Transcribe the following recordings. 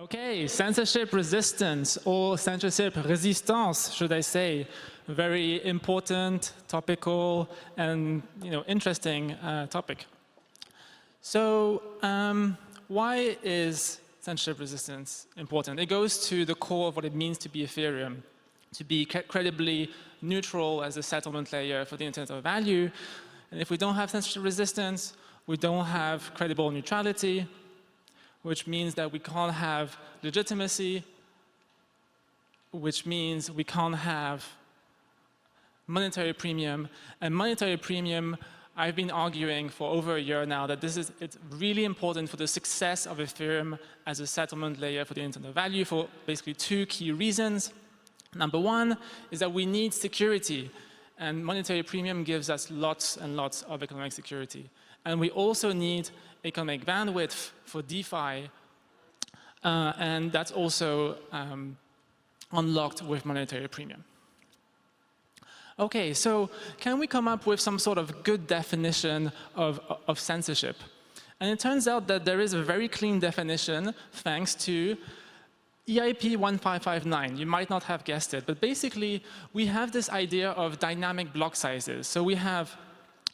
Okay, censorship resistance, or censorship resistance, should I say. Very important, topical, and interesting topic. So, why is censorship resistance important? It goes to the core of what it means to be Ethereum, to be credibly neutral as a settlement layer for the Internet of Value. And if we don't have censorship resistance, we don't have credible neutrality, which means that we can't have legitimacy, which means we can't have monetary premium. And monetary premium, I've been arguing for over a year now that it's really important for the success of Ethereum as a settlement layer for the Internet of Value for basically two key reasons. Number one is that we need security, and monetary premium gives us lots and lots of economic security. And we also need economic bandwidth for DeFi, and that's also unlocked with monetary premium. Okay, so can we come up with some sort of good definition of censorship? And it turns out that there is a very clean definition thanks to EIP 1559. You might not have guessed it, but basically we have this idea of dynamic block sizes. So we have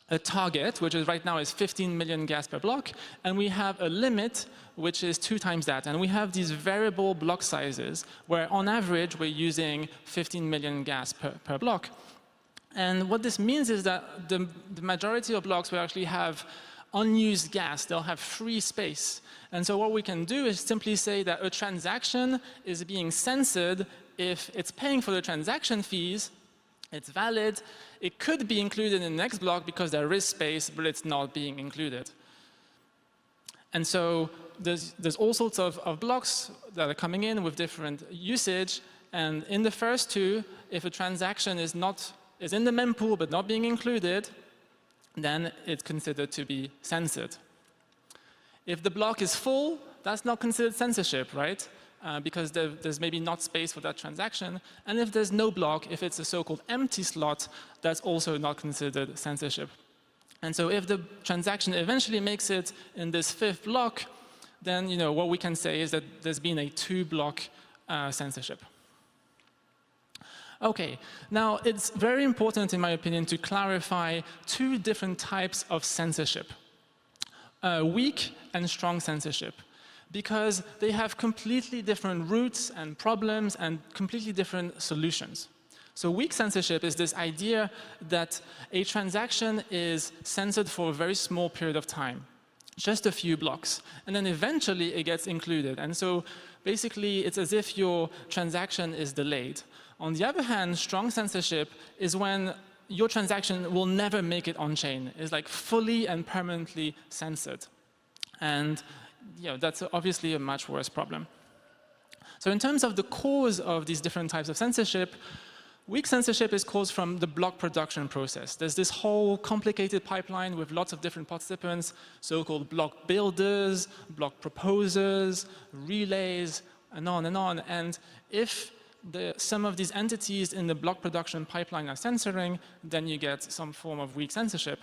a target, which is right now is 15 million gas per block, and we have a limit, which is 2 times that. And we have these variable block sizes, where on average we're using 15 million gas per block. And what this means is that the majority of blocks will actually have unused gas. They'll have free space. And so what we can do is simply say that a transaction is being censored if it's paying for the transaction fees, it's valid, it could be included in the next block because there is space, but it's not being included. And so there's all sorts of blocks that are coming in with different usage. And in the first two, if a transaction is in the mempool but not being included, then it's considered to be censored. If the block is full, that's not considered censorship, right? Because there's maybe not space for that transaction. And if there's no block, if it's a so-called empty slot, that's also not considered censorship. And so if the transaction eventually makes it in this 5th block, then what we can say is that there's been a 2-block censorship. Okay, now it's very important, in my opinion, to clarify 2 different types of censorship. Weak and strong censorship, because they have completely different roots and problems and completely different solutions. So weak censorship is this idea that a transaction is censored for a very small period of time, just a few blocks, and then eventually it gets included. And so basically it's as if your transaction is delayed. On the other hand, strong censorship is when your transaction will never make it on-chain. It's like fully and permanently censored. And that's obviously a much worse problem. So in terms of the cause of these different types of censorship, weak censorship is caused from the block production process. There's this whole complicated pipeline with lots of different participants, so-called block builders, block proposers, relays, and on and on. And if some of these entities in the block production pipeline are censoring, then you get some form of weak censorship.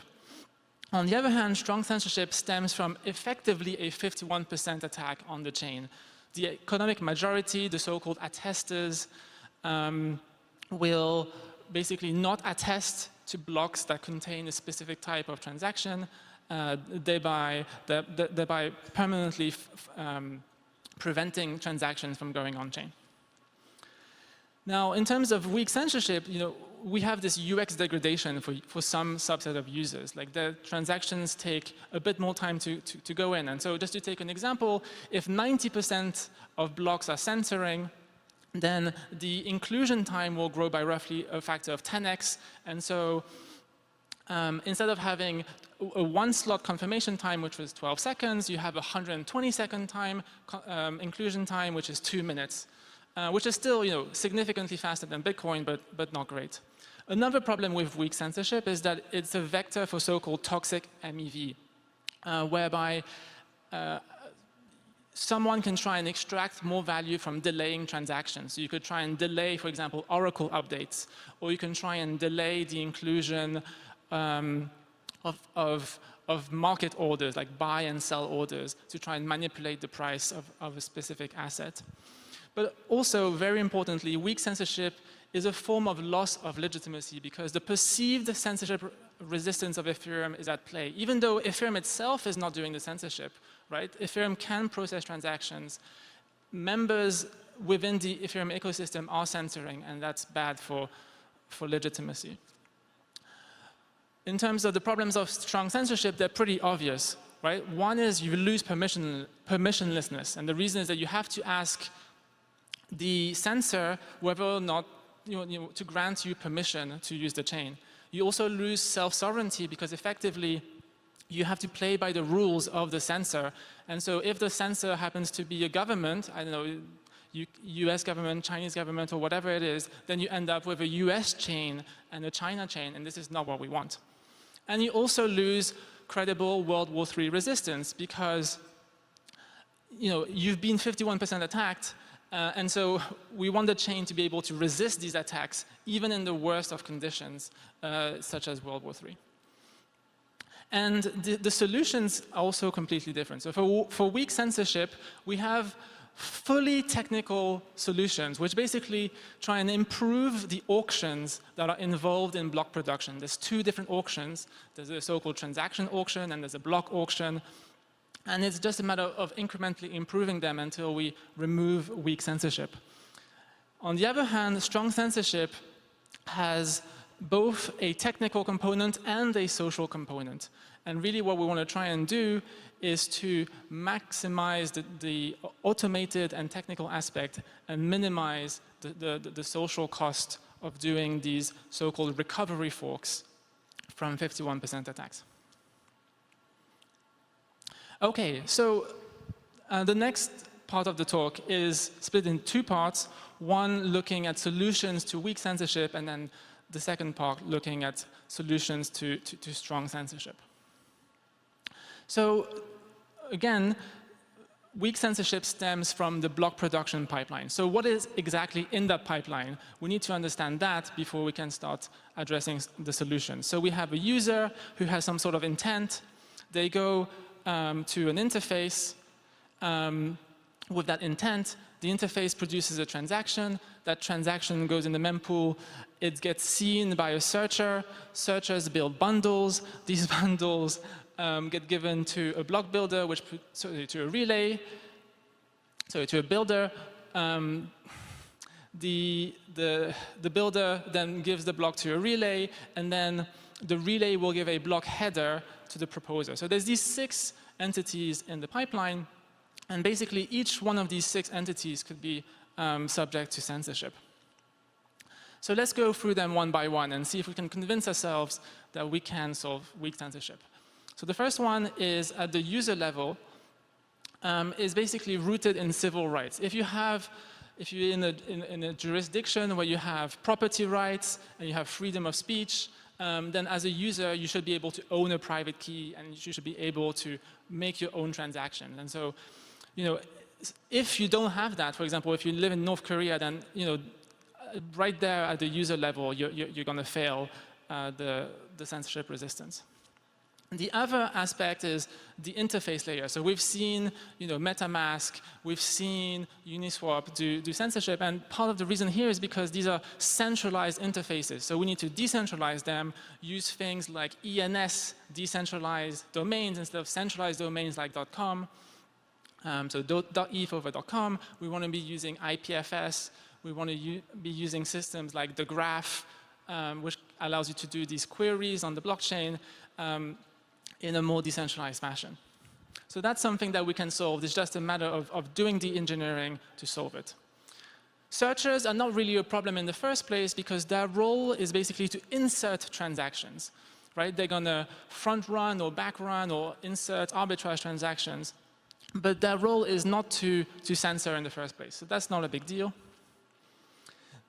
On the other hand, strong censorship stems from effectively a 51% attack on the chain. The economic majority, the so-called attesters, will basically not attest to blocks that contain a specific type of transaction, thereby permanently preventing transactions from going on-chain. Now, in terms of weak censorship, we have this UX degradation for some subset of users. Like the transactions take a bit more time to go in. And so just to take an example, if 90% of blocks are censoring, then the inclusion time will grow by roughly a factor of 10x. And so instead of having a 1-slot confirmation time, which was 12 seconds, you have a 120-second time inclusion time, which is 2 minutes. Which is still, significantly faster than Bitcoin, but not great. Another problem with weak censorship is that it's a vector for so-called toxic MEV, whereby someone can try and extract more value from delaying transactions. So you could try and delay, for example, Oracle updates, or you can try and delay the inclusion of of market orders, like buy and sell orders, to try and manipulate the price of a specific asset. But also, very importantly, weak censorship is a form of loss of legitimacy because the perceived censorship resistance of Ethereum is at play. Even though Ethereum itself is not doing the censorship, right? Ethereum can process transactions. Members within the Ethereum ecosystem are censoring, and that's bad for legitimacy. In terms of the problems of strong censorship, they're pretty obvious, right? One is you lose permissionlessness, and the reason is that you have to ask the censor whether or not to grant you permission to use the chain. You also lose self-sovereignty because effectively you have to play by the rules of the censor. And so if the censor happens to be a government, I don't know, US government, Chinese government, or whatever it is, then you end up with a US chain and a China chain, and this is not what we want. And you also lose credible World War III resistance because you've been 51% attacked, and so we want the chain to be able to resist these attacks, even in the worst of conditions, such as World War III. And the solutions are also completely different. So for weak censorship, we have fully technical solutions, which basically try and improve the auctions that are involved in block production. There's two different auctions. There's a so-called transaction auction, and there's a block auction. And it's just a matter of incrementally improving them until we remove weak censorship. On the other hand, strong censorship has both a technical component and a social component. And really what we want to try and do is to maximize the automated and technical aspect and minimize the social cost of doing these so-called recovery forks from 51% attacks. Okay, so the next part of the talk is split in two parts. One looking at solutions to weak censorship, and then the second part looking at solutions to strong censorship. So again, weak censorship stems from the block production pipeline. So what is exactly in that pipeline? We need to understand that before we can start addressing the solution. So we have a user who has some sort of intent. They go to an interface with that intent. The interface produces a transaction. That transaction goes in the mempool. It gets seen by a searcher. Searchers build bundles. These bundles get given to a block builder, to a relay, to a builder. The builder then gives the block to a relay, and then the relay will give a block header to the proposer. So there's these 6 entities in the pipeline, and basically each one of these 6 entities could be subject to censorship. So let's go through them one by one and see if we can convince ourselves that we can solve weak censorship. So the first one is at the user level, is basically rooted in civil rights. If you're in a jurisdiction where you have property rights and you have freedom of speech, then as a user, you should be able to own a private key, and you should be able to make your own transaction. And so, if you don't have that, for example, if you live in North Korea, then right there at the user level, you're going to fail the censorship resistance. The other aspect is the interface layer. So we've seen, MetaMask, we've seen Uniswap do censorship, and part of the reason here is because these are centralized interfaces. So we need to decentralize them, use things like ENS, decentralized domains, instead of centralized domains like .com. So .eth over .com. We want to be using IPFS. We want to be using systems like the Graph, which allows you to do these queries on the blockchain in a more decentralized fashion. So that's something that we can solve. It's just a matter of doing the engineering to solve it. Searchers are not really a problem in the first place because their role is basically to insert transactions, right? They're going to front run or back run or insert arbitrage transactions, but their role is not to censor in the first place. So that's not a big deal.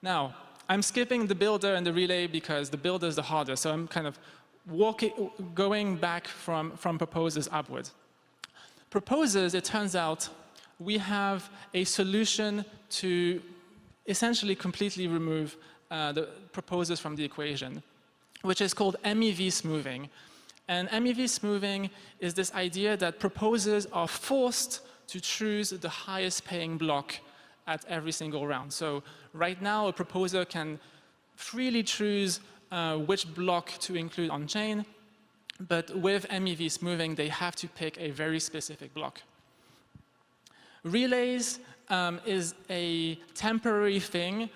Now, I'm skipping the builder and the relay because the builder is the hardest. So I'm kind of going back from proposers upwards. Proposers, it turns out, we have a solution to essentially completely remove the proposers from the equation, which is called MEV smoothing. And MEV smoothing is this idea that proposers are forced to choose the highest paying block at every single round. So right now, a proposer can freely choose which block to include on chain, but with MEV smoothing, they have to pick a very specific block. Relays is a temporary thing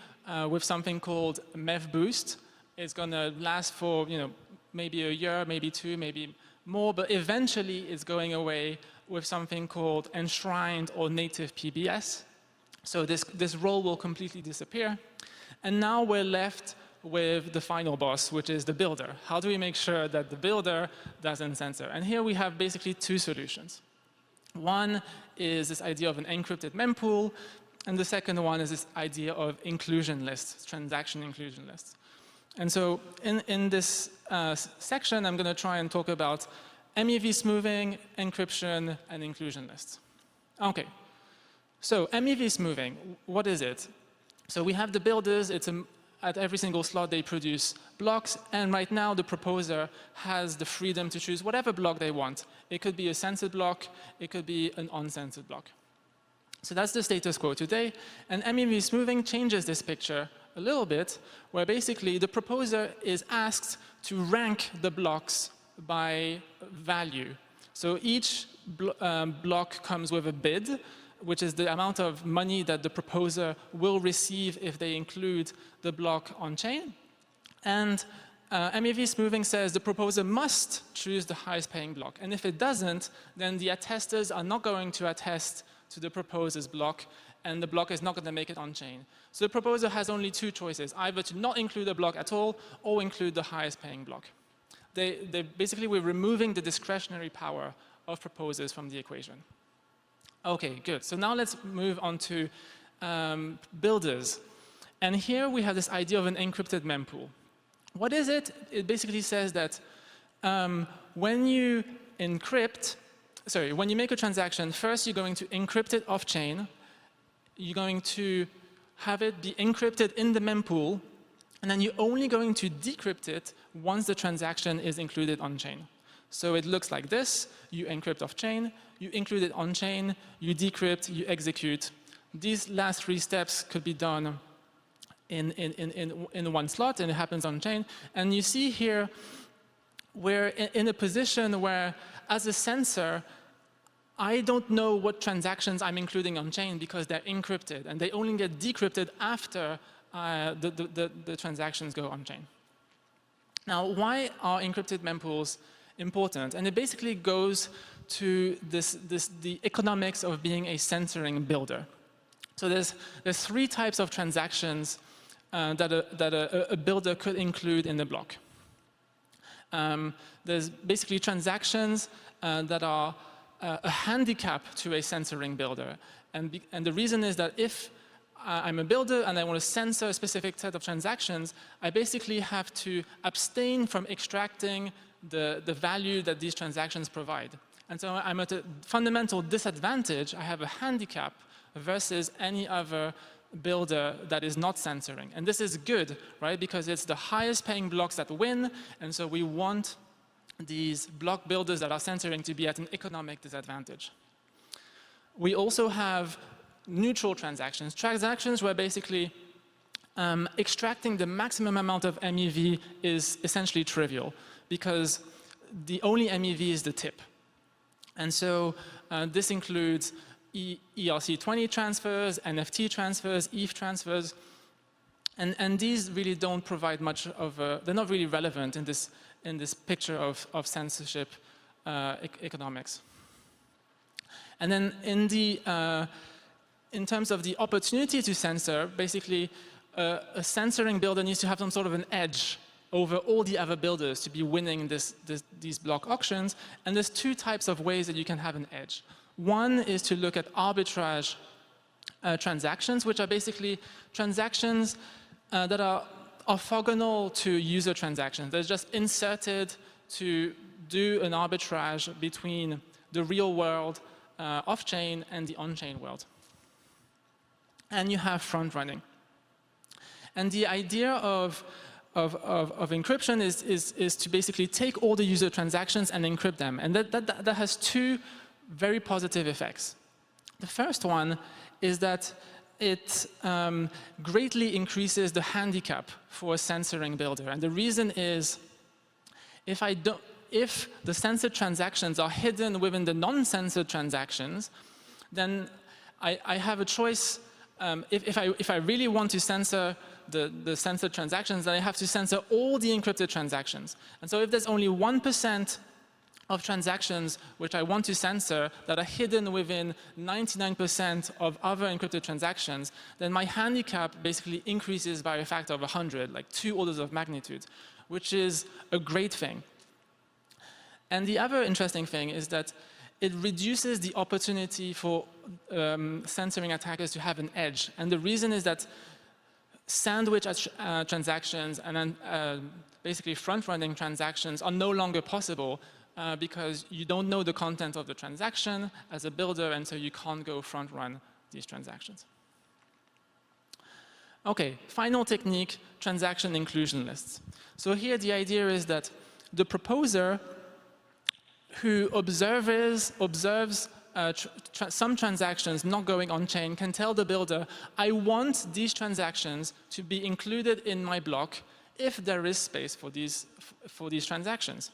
with something called MEV boost. It's going to last for maybe a year, maybe two, maybe more, but eventually it's going away with something called enshrined or native PBS. So this role will completely disappear. And now we're left with the final boss, which is the builder. How do we make sure that the builder doesn't censor? And here we have basically two solutions. One is this idea of an encrypted mempool, and the second one is this idea of inclusion lists, transaction inclusion lists. And so in this section, I'm going to try and talk about MEV smoothing, encryption, and inclusion lists. Okay, so MEV smoothing, what is it? So we have the builders, at every single slot they produce blocks, and right now the proposer has the freedom to choose whatever block they want. It could be a censored block, it could be an uncensored block. So that's the status quo today, and MEV smoothing changes this picture a little bit, where basically the proposer is asked to rank the blocks by value. So each block comes with a bid, which is the amount of money that the proposer will receive if they include the block on chain. And MEV smoothing says the proposer must choose the highest paying block. And if it doesn't, then the attesters are not going to attest to the proposer's block, and the block is not going to make it on chain. So the proposer has only two choices, either to not include a block at all or include the highest paying block. Basically, we're removing the discretionary power of proposers from the equation. Okay, good. So now let's move on to builders. And here we have this idea of an encrypted mempool. What is it? It basically says that when you make a transaction, first you're going to encrypt it off-chain. You're going to have it be encrypted in the mempool, and then you're only going to decrypt it once the transaction is included on-chain. So it looks like this. You encrypt off-chain, you include it on-chain, you decrypt, you execute. These last three steps could be done in one slot, and it happens on-chain. And you see here, we're in a position where, as a censor, I don't know what transactions I'm including on-chain because they're encrypted, and they only get decrypted after the transactions go on-chain. Now, why are encrypted mempools important? And it basically goes to the economics of being a censoring builder. So there's three types of transactions that a builder could include in the block. There's basically transactions that are a handicap to a censoring builder. And the reason is that if I'm a builder and I want to censor a specific set of transactions, I basically have to abstain from extracting the value that these transactions provide. And so I'm at a fundamental disadvantage. I have a handicap versus any other builder that is not censoring. And this is good, right? Because it's the highest paying blocks that win, and so we want these block builders that are censoring to be at an economic disadvantage. We also have neutral transactions, transactions where basically extracting the maximum amount of MEV is essentially trivial because the only MEV is the tip. And so this includes ERC20 transfers, NFT transfers, ETH transfers, and these really don't provide much of they're not really relevant in this picture of censorship economics. And then in terms of the opportunity to censor, basically a censoring builder needs to have some sort of an edge over all the other builders to be winning these block auctions. And there's two types of ways that you can have an edge. One is to look at arbitrage transactions, which are basically transactions that are orthogonal to user transactions. They're just inserted to do an arbitrage between the real world off-chain and the on-chain world. And you have front-running. And the idea of of encryption is to basically take all the user transactions and encrypt them. And that has two very positive effects. The first one is that it greatly increases the handicap for a censoring builder. And the reason is, if the censored transactions are hidden within the non-censored transactions, then I have a choice. If I really want to censor the censored transactions, then I have to censor all the encrypted transactions. And so if there's only 1% of transactions which I want to censor that are hidden within 99% of other encrypted transactions, then my handicap basically increases by a factor of 100, like 2 orders of magnitude, which is a great thing. And the other interesting thing is that it reduces the opportunity for censoring attackers to have an edge. And the reason is that sandwich transactions and then basically front-running transactions are no longer possible because you don't know the content of the transaction as a builder, and so you can't go front-run these transactions. Okay, final technique, transaction inclusion lists. So here the idea is that the proposer who observes some transactions not going on-chain can tell the builder, I want these transactions to be included in my block if there is space for these transactions.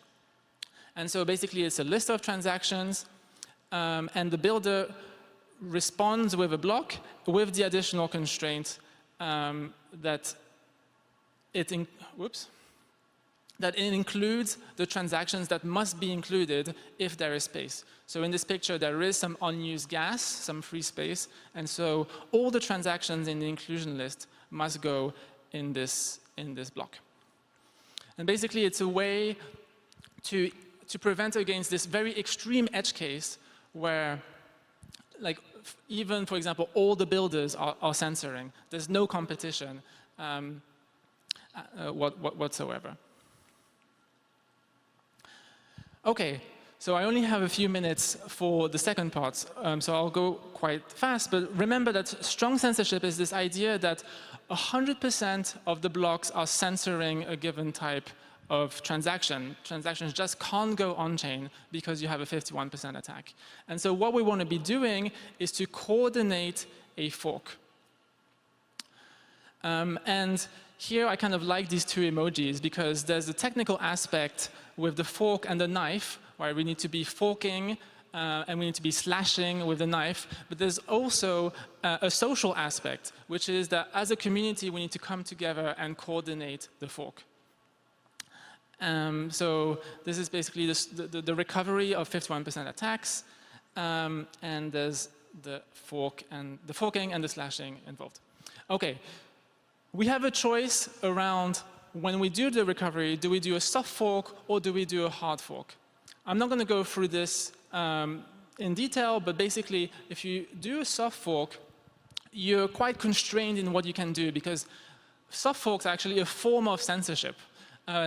And so basically it's a list of transactions, and the builder responds with a block with the additional constraint that it includes the transactions that must be included if there is space. So in this picture, there is some unused gas, some free space, and so all the transactions in the inclusion list must go in this block. And basically, it's a way to prevent against this very extreme edge case where, like, even, for example, all the builders are censoring. There's no competition whatsoever. Okay, so I only have a few minutes for the second part, so I'll go quite fast. But remember that strong censorship is this idea that 100% of the blocks are censoring a given type of transaction. Transactions just can't go on-chain because you have a 51% attack. And so what we want to be doing is to coordinate a fork. And here I kind of like these two emojis because there's a technical aspect with the fork and the knife, where we need to be forking and we need to be slashing with the knife. But there's also a social aspect, which is that as a community, we need to come together and coordinate the fork. So this is basically the recovery of 51% attacks, and there's the forking and the slashing involved. Okay, we have a choice around when we do the recovery. Do we do a soft fork or do we do a hard fork? I'm not going to go through this in detail, but basically, if you do a soft fork, you're quite constrained in what you can do because soft forks are actually a form of censorship.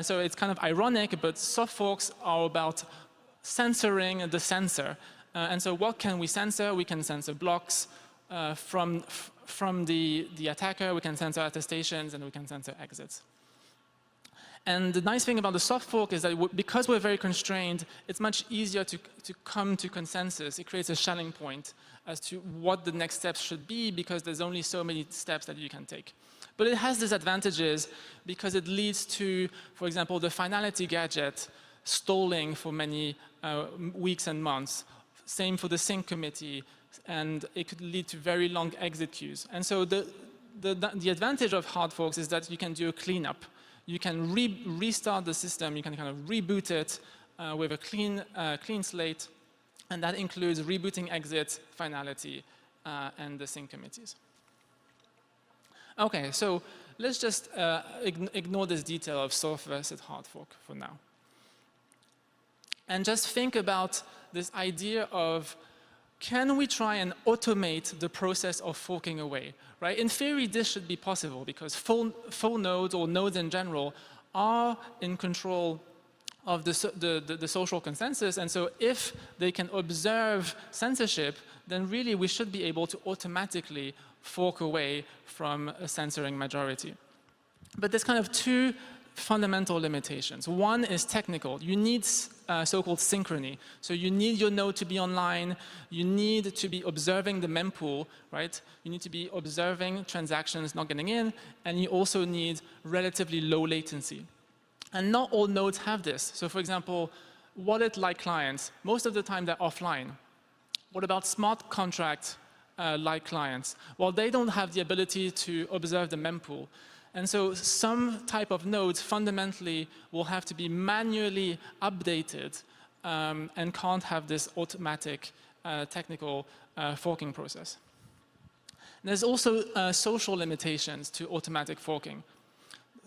So it's kind of ironic, but soft forks are about censoring the censor. And so what can we censor? We can censor blocks from the attacker, we can censor attestations, and we can censor exits. And the nice thing about the soft fork is that because we're very constrained, it's much easier to come to consensus. It creates a Schelling point as to what the next steps should be because there's only so many steps that you can take. But it has disadvantages because it leads to, for example, the finality gadget stalling for many weeks and months. Same for the sync committee, and it could lead to very long exit queues. And so the advantage of hard forks is that you can do a cleanup. You can restart the system, you can kind of reboot it with a clean slate, and that includes rebooting exit, finality, and the sync committees. Okay, so let's just ignore this detail of soft versus hard fork for now. And just think about this idea of, can we try and automate the process of forking away? Right? In theory, this should be possible because full nodes or nodes in general are in control of the social consensus. And so if they can observe censorship, then really we should be able to automatically fork away from a censoring majority. But there's kind of two fundamental limitations. One is technical. You need so-called synchrony. So you need your node to be online. You need to be observing the mempool, right? You need to be observing transactions not getting in, and you also need relatively low latency. And not all nodes have this. So for example, wallet-like clients, most of the time they're offline. What about smart contract-like clients? Well, they don't have the ability to observe the mempool. And so some type of nodes fundamentally will have to be manually updated and can't have this automatic technical forking process. There's also social limitations to automatic forking.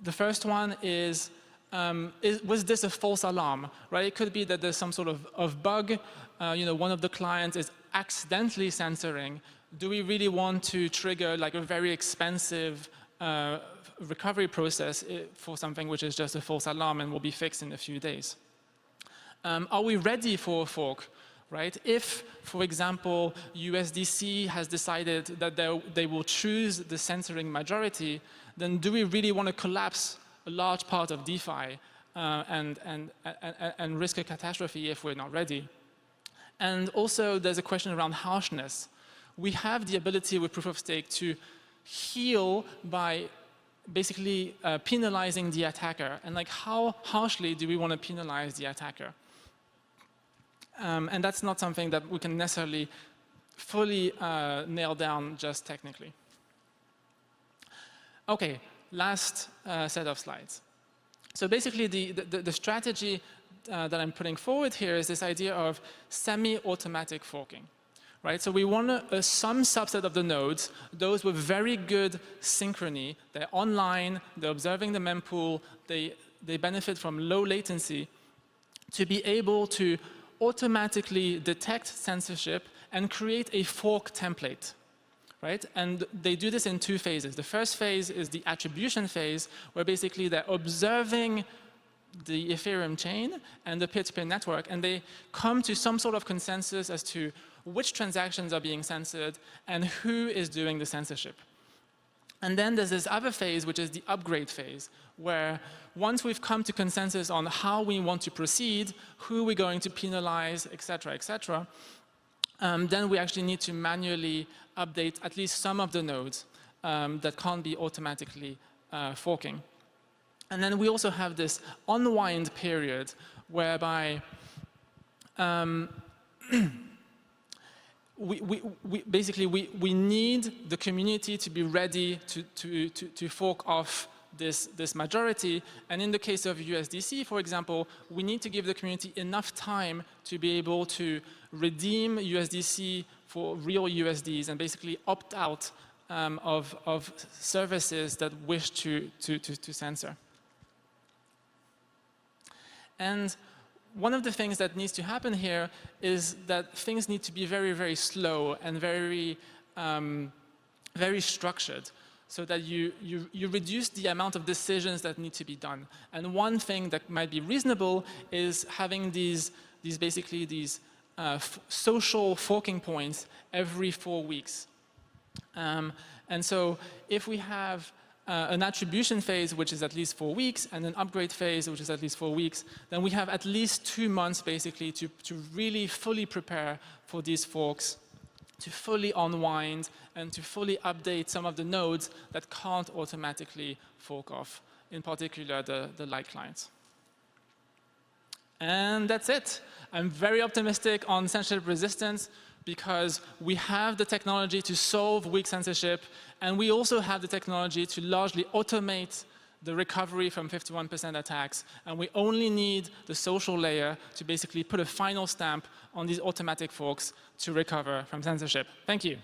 The first one is, was this a false alarm, right? It could be that there's some sort of bug. One of the clients is accidentally censoring. Do we really want to trigger like a very expensive recovery process for something which is just a false alarm and will be fixed in a few days? Are we ready for a fork, right? If, for example, USDC has decided that they will choose the censoring majority, then do we really want to collapse a large part of DeFi and risk a catastrophe if we're not ready? And also, there's a question around harshness. We have the ability with proof of stake to heal by basically penalizing the attacker. And like, how harshly do we want to penalize the attacker? And that's not something that we can necessarily fully nail down just technically. Okay, last set of slides. So basically, the strategy that I'm putting forward here is this idea of semi-automatic forking. Right? So we want some subset of the nodes, those with very good synchrony. They're online, they're observing the mempool, they benefit from low latency, to be able to automatically detect censorship and create a fork template. Right? And they do this in two phases. The first phase is the attribution phase, where basically they're observing the Ethereum chain and the peer-to-peer network, and they come to some sort of consensus as to which transactions are being censored and who is doing the censorship. And then there's this other phase, which is the upgrade phase, where once we've come to consensus on how we want to proceed, who we're going to penalize, et cetera, then we actually need to manually update at least some of the nodes that can't be automatically forking. And then we also have this unwind period whereby we need the community to be ready to fork off this majority. And in the case of USDC, for example, we need to give the community enough time to be able to redeem USDC for real USDs and basically opt out of services that wish to censor. And one of the things that needs to happen here is that things need to be very, very slow and very, very structured, so that you reduce the amount of decisions that need to be done. And one thing that might be reasonable is having these social forking points every 4 weeks. And so if we have an attribution phase, which is at least 4 weeks, and an upgrade phase, which is at least 4 weeks, then we have at least 2 months, basically, to really fully prepare for these forks, to fully unwind, and to fully update some of the nodes that can't automatically fork off, in particular the light clients. And that's it. I'm very optimistic on censorship resistance, because we have the technology to solve weak censorship, and we also have the technology to largely automate the recovery from 51% attacks, and we only need the social layer to basically put a final stamp on these automatic forks to recover from censorship. Thank you.